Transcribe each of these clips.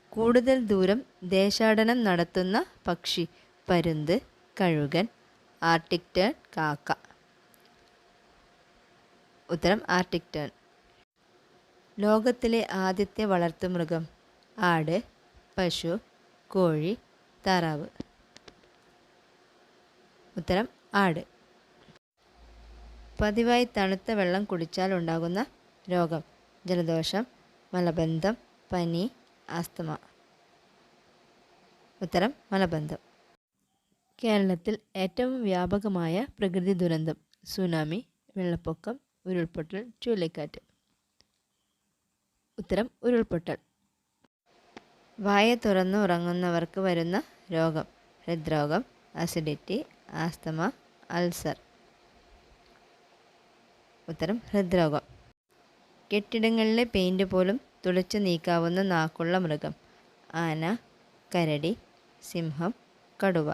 കൂടുതൽ ദൂരം ദേശാടനം നടത്തുന്ന പക്ഷി. പരുന്ത്, കഴുകൻ, ആർട്ടിക് ടേൺ, കാക്ക. ഉത്തരം ആർട്ടിക് ടേൺ. ലോകത്തിലെ ആദ്യത്തെ വളർത്തുമൃഗം. ആട്, പശു, കോഴി, താറാവ്. ഉത്തരം ആട്. പതിവായി തണുത്ത വെള്ളം കുടിച്ചാൽ ഉണ്ടാകുന്ന രോഗം. ജലദോഷം, മലബന്ധം, പനി, ആസ്തമ. ഉത്തരം മലബന്ധം. കേരളത്തിൽ ഏറ്റവും വ്യാപകമായ പ്രകൃതി ദുരന്തം. സുനാമി, വെള്ളപ്പൊക്കം, ഉരുൾപൊട്ടൽ, ചുഴലിക്കാറ്റ്. ഉത്തരം ഉരുൾപൊട്ടൽ. വായ തുറന്ന് ഉറങ്ങുന്നവർക്ക് വരുന്ന രോഗം. ഹൃദ്രോഗം, അസിഡിറ്റി, ആസ്തമ, അൾസർ. ഉത്തരം ഹൃദ്രോഗം. കെട്ടിടങ്ങളിലെ പെയിൻറ് പോലും തുളച്ചു നീക്കാവുന്ന നാക്കുള്ള മൃഗം. ആന, കരടി, സിംഹം, കടുവ.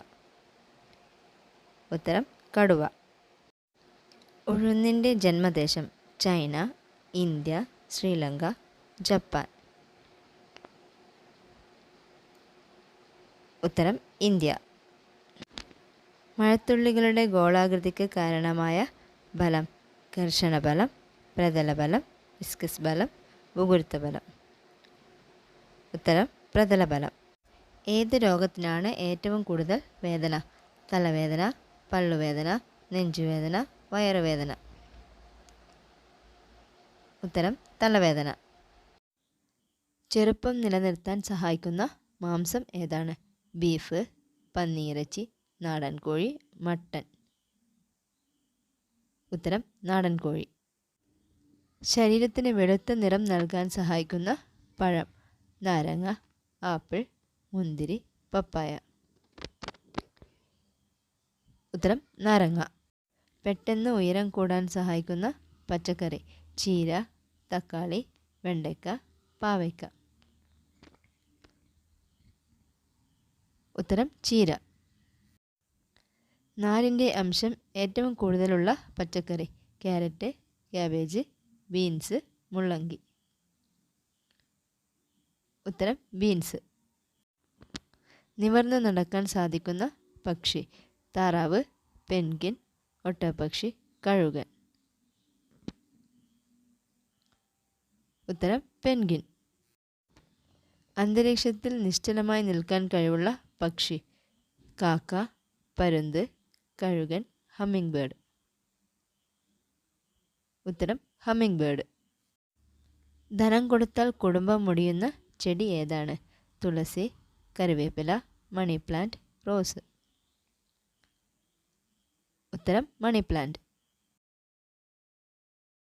ഉത്തരം കടുവ. ഉഴുന്നിൻ്റെ ജന്മദേശം. China, India, Sri Lanka, Japan. ഉത്തരം ഇന്ത്യ. മഴത്തുള്ളികളുടെ ഗോളാകൃതിക്ക് കാരണമായ ബലം. ഘർഷണബലം, പ്രതലബലം, വിസ്കസ് ബലം, ഭൂഗുരുത്വബലം. ഉത്തരം പ്രതലബലം. ഏത് രോഗത്തിനാണ് ഏറ്റവും കൂടുതൽ വേദന? തലവേദന, പല്ലുവേദന, നെഞ്ചുവേദന, വയറുവേദന. ഉത്തരം തലവേദന. ചെറുപ്പം നിലനിർത്താൻ സഹായിക്കുന്ന മാംസം ഏതാണ്? ബീഫ്, പന്നിയിറച്ചി, നാടൻ കോഴി, മട്ടൻ. ഉത്തരം നാടൻ കോഴി. ശരീരത്തിന് വെളുത്ത നിറം നൽകാൻ സഹായിക്കുന്ന പഴം. നാരങ്ങ, ആപ്പിൾ, മുന്തിരി, പപ്പായ. ഉത്തരം നാരങ്ങ. പെട്ടെന്ന് ഉയരം കൂടാൻ സഹായിക്കുന്ന പച്ചക്കറി. ചീര, തക്കാളി, വെണ്ടയ്ക്ക, പാവയ്ക്ക. ഉത്തരം ചീര. നാരിൻ്റെ അംശം ഏറ്റവും കൂടുതലുള്ള പച്ചക്കറി. ക്യാരറ്റ്, ക്യാബേജ്, ബീൻസ്, മുള്ളങ്കി. ഉത്തരം ബീൻസ്. നിവർന്നു നടക്കാൻ സാധിക്കുന്ന പക്ഷി. താറാവ്, പെൻഗ്വിൻ, ഒട്ടകപ്പക്ഷി, കഴുകൻ. ഉത്തരം പെൻഗ്വിൻ. അന്തരീക്ഷത്തിൽ നിശ്ചലമായി നിൽക്കാൻ കഴിവുള്ള പക്ഷി. കാക്ക, പരുന്ത്, കഴുകൻ, ഹമ്മിങ് ബേർഡ്. ഉത്തരം ഹമ്മിങ് ബേർഡ്. ധനം കൊടുത്താൽ കുടുംബം മുടിയുന്ന ചെടി ഏതാണ്? തുളസി, കറിവേപ്പില, മണി പ്ലാന്റ്, റോസ്. ഉത്തരം മണി പ്ലാന്റ്.